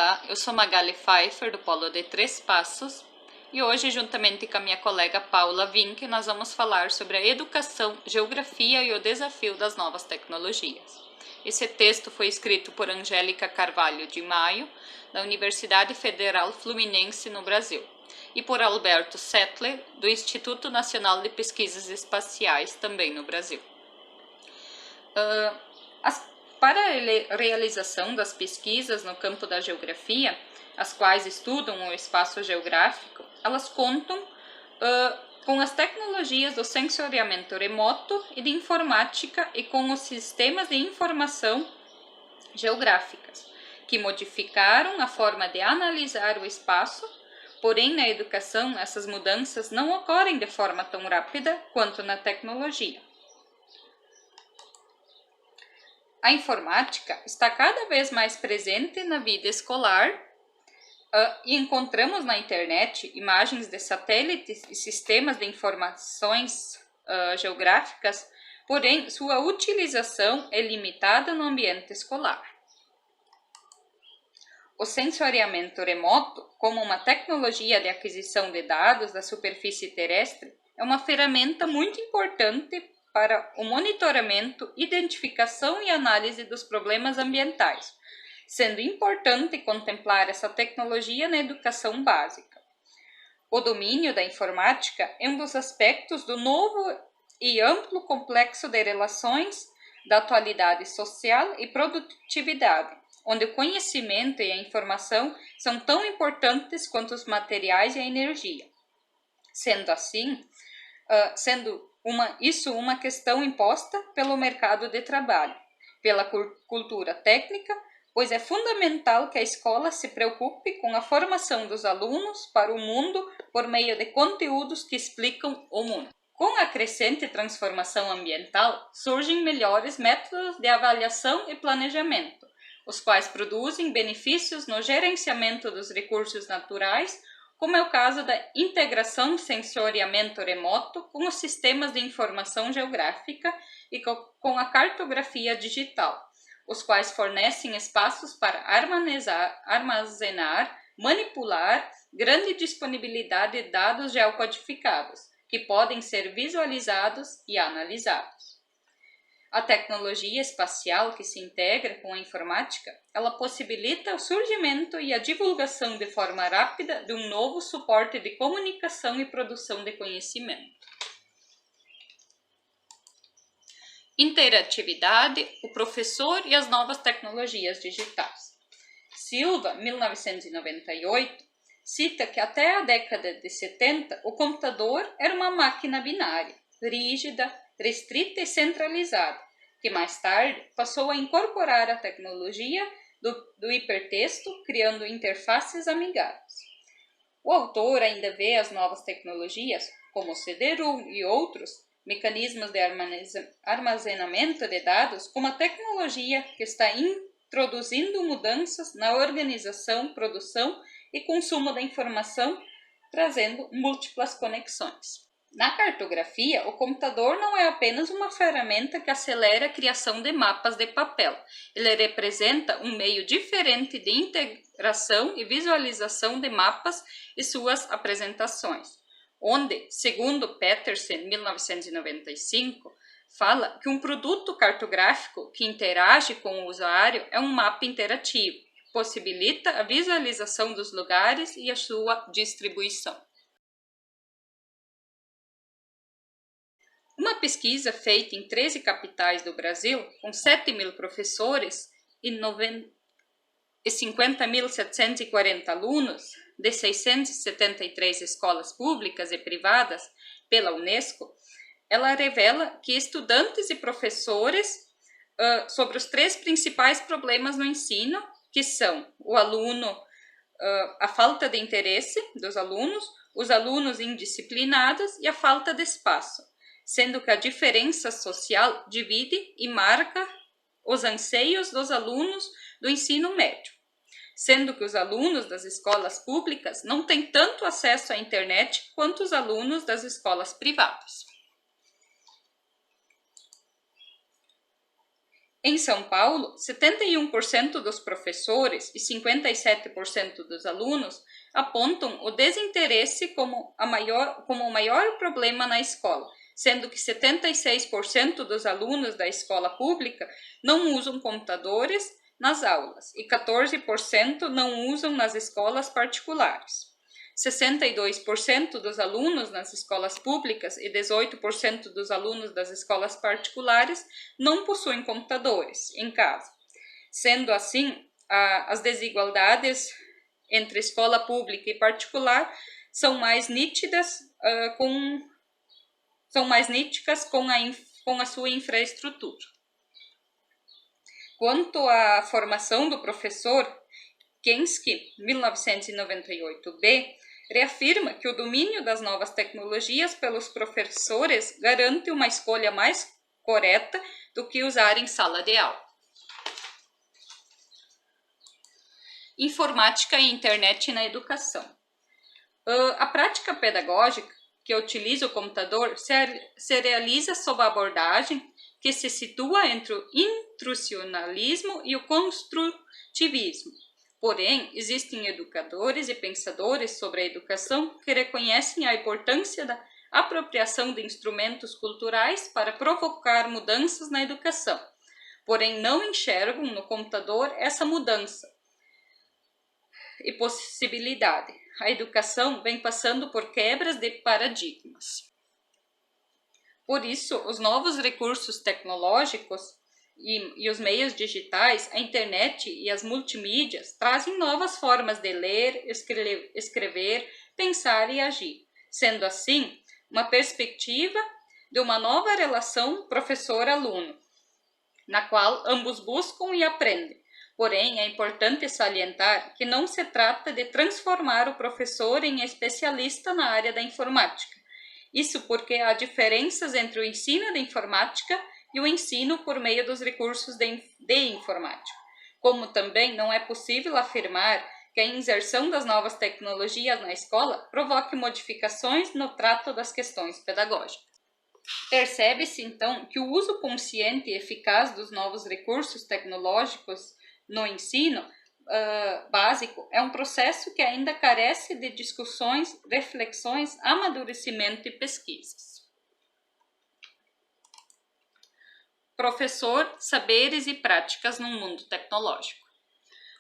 Olá, eu sou Magali Pfeiffer, do Polo de Três Passos, e hoje, juntamente com a minha colega Paula Vinck, nós vamos falar sobre a educação, geografia e o desafio das novas tecnologias. Esse texto foi escrito por Angélica Carvalho de Maio, da Universidade Federal Fluminense, no Brasil, e por Alberto Settler, do Instituto Nacional de Pesquisas Espaciais, também no Brasil. Para a realização das pesquisas no campo da geografia, as quais estudam o espaço geográfico, elas contam com as tecnologias do sensoriamento remoto e de informática e com os sistemas de informação geográficas, que modificaram a forma de analisar o espaço, porém na educação essas mudanças não ocorrem de forma tão rápida quanto na tecnologia. A informática está cada vez mais presente na vida escolar e encontramos na internet imagens de satélites e sistemas de informações geográficas, porém sua utilização é limitada no ambiente escolar. O sensoriamento remoto, como uma tecnologia de aquisição de dados da superfície terrestre, é uma ferramenta muito importante para o monitoramento, identificação e análise dos problemas ambientais, sendo importante contemplar essa tecnologia na educação básica. O domínio da informática é um dos aspectos do novo e amplo complexo de relações da atualidade social e produtividade, onde o conhecimento e a informação são tão importantes quanto os materiais e a energia. Sendo assim, isso uma questão imposta pelo mercado de trabalho, pela cultura técnica, pois é fundamental que a escola se preocupe com a formação dos alunos para o mundo por meio de conteúdos que explicam o mundo. Com a crescente transformação ambiental, surgem melhores métodos de avaliação e planejamento, os quais produzem benefícios no gerenciamento dos recursos naturais, como é o caso da integração sensoriamento remoto com os sistemas de informação geográfica e com a cartografia digital, os quais fornecem espaços para armazenar, manipular grande disponibilidade de dados geocodificados, que podem ser visualizados e analisados. A tecnologia espacial que se integra com a informática, ela possibilita o surgimento e a divulgação de forma rápida de um novo suporte de comunicação e produção de conhecimento. Interatividade, o professor e as novas tecnologias digitais. Silva, 1998, cita que até a década de 70 o computador era uma máquina binária, rígida, restrita e centralizada, que mais tarde passou a incorporar a tecnologia do hipertexto, criando interfaces amigáveis. O autor ainda vê as novas tecnologias, como o CD-ROM e outros mecanismos de armazenamento de dados, como a tecnologia que está introduzindo mudanças na organização, produção e consumo da informação, trazendo múltiplas conexões. Na cartografia, o computador não é apenas uma ferramenta que acelera a criação de mapas de papel. Ele representa um meio diferente de integração e visualização de mapas e suas apresentações, onde, segundo Peterson, 1995, fala que um produto cartográfico que interage com o usuário é um mapa interativo, que possibilita a visualização dos lugares e a sua distribuição. Uma pesquisa feita em 13 capitais do Brasil, com 7.000 professores e 50.740 alunos, de 673 escolas públicas e privadas, pela Unesco, ela revela que estudantes e professores sobre os 3 principais problemas no ensino, que são o aluno, a falta de interesse dos alunos, os alunos indisciplinados e a falta de espaço, sendo que a diferença social divide e marca os anseios dos alunos do ensino médio, sendo que os alunos das escolas públicas não têm tanto acesso à internet quanto os alunos das escolas privadas. Em São Paulo, 71% dos professores e 57% dos alunos apontam o desinteresse como o maior problema na escola, sendo que 76% dos alunos da escola pública não usam computadores nas aulas e 14% não usam nas escolas particulares. 62% dos alunos nas escolas públicas e 18% dos alunos das escolas particulares não possuem computadores em casa. Sendo assim, as desigualdades entre escola pública e particular são mais nítidas com a sua infraestrutura. Quanto à formação do professor, Kensky, 1998b, reafirma que o domínio das novas tecnologias pelos professores garante uma escolha mais correta do que usar em sala de aula. Informática e internet na educação. A prática pedagógica que utiliza o computador se realiza sob a abordagem que se situa entre o instrucionalismo e o construtivismo. Porém, existem educadores e pensadores sobre a educação que reconhecem a importância da apropriação de instrumentos culturais para provocar mudanças na educação, porém não enxergam no computador essa mudança e possibilidade. A educação vem passando por quebras de paradigmas. Por isso, os novos recursos tecnológicos e os meios digitais, a internet e as multimídias trazem novas formas de ler, escrever, pensar e agir, sendo assim uma perspectiva de uma nova relação professor-aluno, na qual ambos buscam e aprendem. Porém, é importante salientar que não se trata de transformar o professor em especialista na área da informática. Isso porque há diferenças entre o ensino de informática e o ensino por meio dos recursos de informática. Como também não é possível afirmar que a inserção das novas tecnologias na escola provoque modificações no trato das questões pedagógicas. Percebe-se, então, que o uso consciente e eficaz dos novos recursos tecnológicos no ensino básico é um processo que ainda carece de discussões, reflexões, amadurecimento e pesquisas. Professor, saberes e práticas no mundo tecnológico.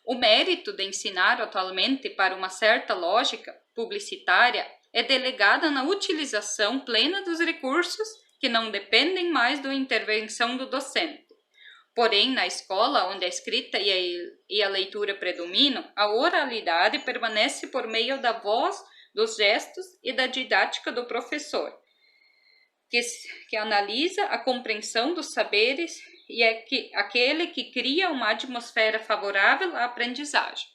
O mérito de ensinar atualmente para uma certa lógica publicitária é delegada na utilização plena dos recursos que não dependem mais da intervenção do docente. Porém, na escola, onde a escrita e a leitura predominam, a oralidade permanece por meio da voz, dos gestos e da didática do professor, que analisa a compreensão dos saberes e é aquele que cria uma atmosfera favorável à aprendizagem.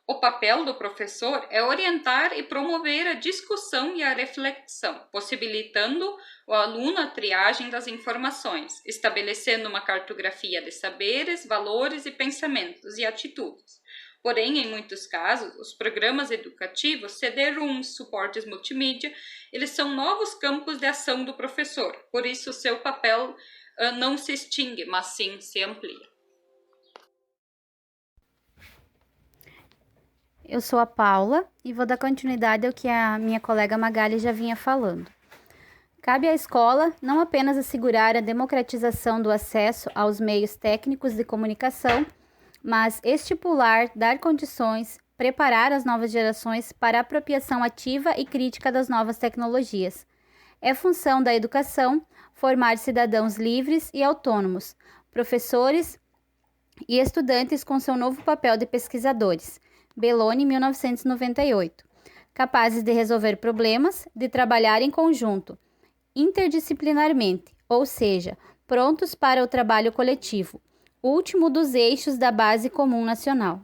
O papel do professor é orientar e promover a discussão e a reflexão, possibilitando o aluno a triagem das informações, estabelecendo uma cartografia de saberes, valores e pensamentos e atitudes. Porém, em muitos casos, os programas educativos, CD-ROOMs, suportes multimídia, eles são novos campos de ação do professor, por isso seu papel não se extingue, mas sim se amplia. Eu sou a Paula e vou dar continuidade ao que a minha colega Magali já vinha falando. Cabe à escola não apenas assegurar a democratização do acesso aos meios técnicos de comunicação, mas estipular, dar condições, preparar as novas gerações para a apropriação ativa e crítica das novas tecnologias. É função da educação formar cidadãos livres e autônomos, professores e estudantes com seu novo papel de pesquisadores. Belloni, 1998. Capazes de resolver problemas, de trabalhar em conjunto, interdisciplinarmente, ou seja, prontos para o trabalho coletivo, último dos eixos da Base Comum Nacional.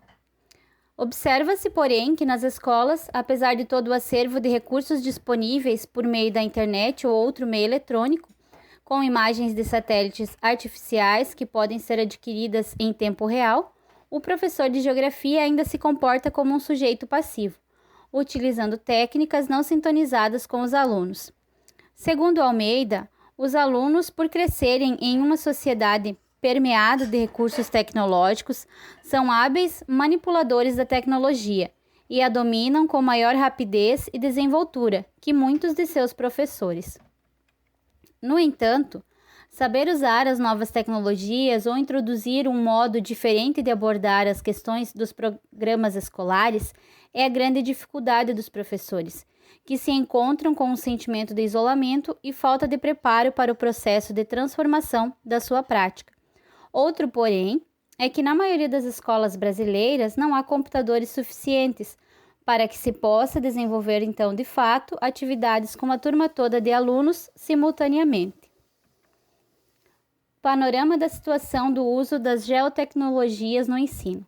Observa-se, porém, que nas escolas, apesar de todo o acervo de recursos disponíveis por meio da internet ou outro meio eletrônico, com imagens de satélites artificiais que podem ser adquiridas em tempo real, o professor de geografia ainda se comporta como um sujeito passivo, utilizando técnicas não sintonizadas com os alunos. Segundo Almeida, Os alunos, por crescerem em uma sociedade permeada de recursos tecnológicos, são hábeis manipuladores da tecnologia e a dominam com maior rapidez e desenvoltura que muitos de seus professores. No entanto, saber usar as novas tecnologias ou introduzir um modo diferente de abordar as questões dos programas escolares é a grande dificuldade dos professores, que se encontram com um sentimento de isolamento e falta de preparo para o processo de transformação da sua prática. Outro, porém, é que na maioria das escolas brasileiras não há computadores suficientes para que se possa desenvolver, então, de fato, atividades com a turma toda de alunos simultaneamente. Panorama da situação do uso das geotecnologias no ensino.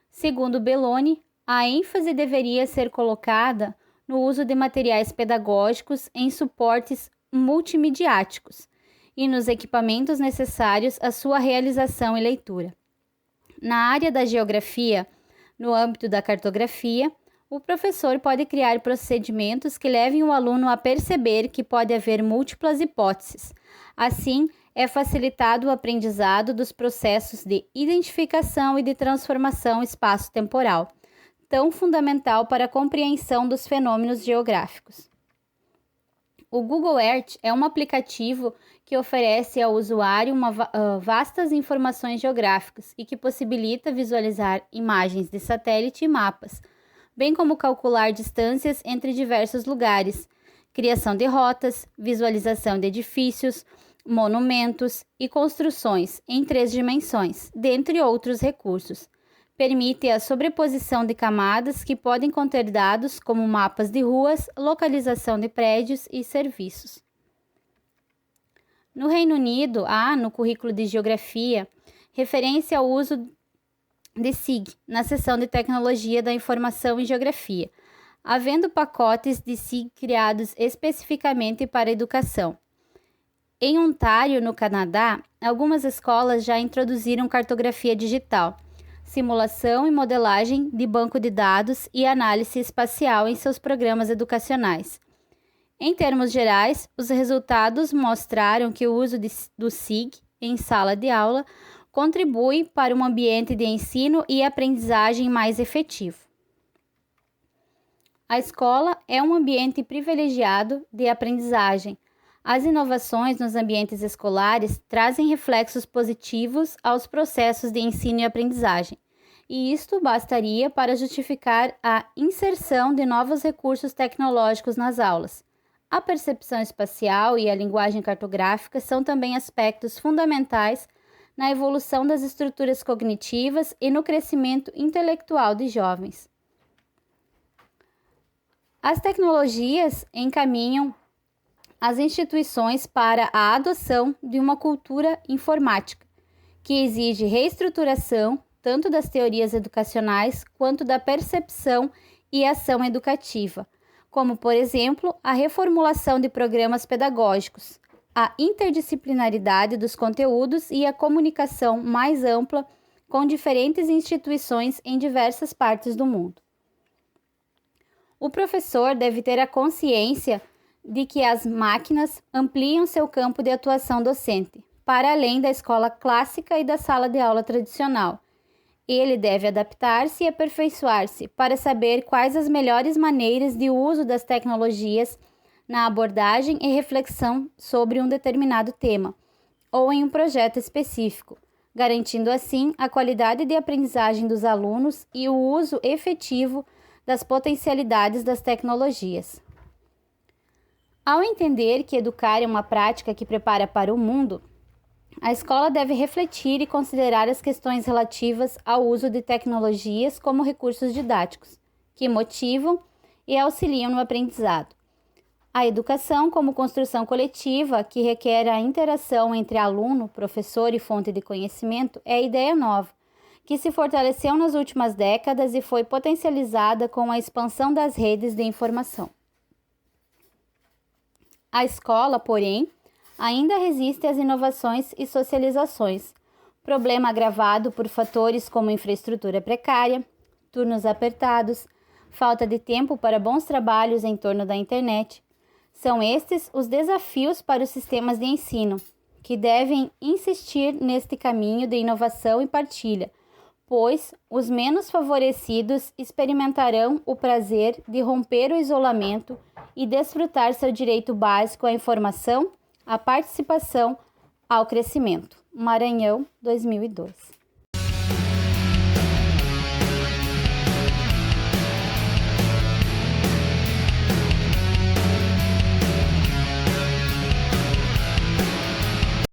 Segundo Belloni, a ênfase deveria ser colocada no uso de materiais pedagógicos em suportes multimediáticos e nos equipamentos necessários à sua realização e leitura. Na área da geografia, no âmbito da cartografia, o professor pode criar procedimentos que levem o aluno a perceber que pode haver múltiplas hipóteses. Assim, é facilitado o aprendizado dos processos de identificação e de transformação espaço-temporal, tão fundamental para a compreensão dos fenômenos geográficos. O Google Earth é um aplicativo que oferece ao usuário vastas informações geográficas e que possibilita visualizar imagens de satélite e mapas, bem como calcular distâncias entre diversos lugares, criação de rotas, visualização de edifícios, monumentos e construções em 3 dimensões, dentre outros recursos. Permite a sobreposição de camadas que podem conter dados como mapas de ruas, localização de prédios e serviços. No Reino Unido, há, no currículo de Geografia, referência ao uso de SIG na seção de Tecnologia da Informação e Geografia, havendo pacotes de SIG criados especificamente para a educação. Em Ontário, no Canadá, algumas escolas já introduziram cartografia digital, simulação e modelagem de banco de dados e análise espacial em seus programas educacionais. Em termos gerais, os resultados mostraram que o uso do SIG em sala de aula contribui para um ambiente de ensino e aprendizagem mais efetivo. A escola é um ambiente privilegiado de aprendizagem. As inovações nos ambientes escolares trazem reflexos positivos aos processos de ensino e aprendizagem, e isto bastaria para justificar a inserção de novos recursos tecnológicos nas aulas. A percepção espacial e a linguagem cartográfica são também aspectos fundamentais na evolução das estruturas cognitivas e no crescimento intelectual de jovens. As tecnologias encaminham as instituições para a adoção de uma cultura informática, que exige reestruturação tanto das teorias educacionais quanto da percepção e ação educativa, como, por exemplo, a reformulação de programas pedagógicos, a interdisciplinaridade dos conteúdos e a comunicação mais ampla com diferentes instituições em diversas partes do mundo. O professor deve ter a consciência de que as máquinas ampliam seu campo de atuação docente, para além da escola clássica e da sala de aula tradicional. Ele deve adaptar-se e aperfeiçoar-se para saber quais as melhores maneiras de uso das tecnologias na abordagem e reflexão sobre um determinado tema, ou em um projeto específico, garantindo assim a qualidade de aprendizagem dos alunos e o uso efetivo das potencialidades das tecnologias. Ao entender que educar é uma prática que prepara para o mundo, a escola deve refletir e considerar as questões relativas ao uso de tecnologias como recursos didáticos, que motivam e auxiliam no aprendizado. A educação como construção coletiva, que requer a interação entre aluno, professor e fonte de conhecimento, é ideia nova, que se fortaleceu nas últimas décadas e foi potencializada com a expansão das redes de informação. A escola, porém, ainda resiste às inovações e socializações, problema agravado por fatores como infraestrutura precária, turnos apertados, falta de tempo para bons trabalhos em torno da internet, São estes os desafios para os sistemas de ensino, que devem insistir neste caminho de inovação e partilha, pois os menos favorecidos experimentarão o prazer de romper o isolamento e desfrutar seu direito básico à informação, à participação, ao crescimento. Maranhão, 2002.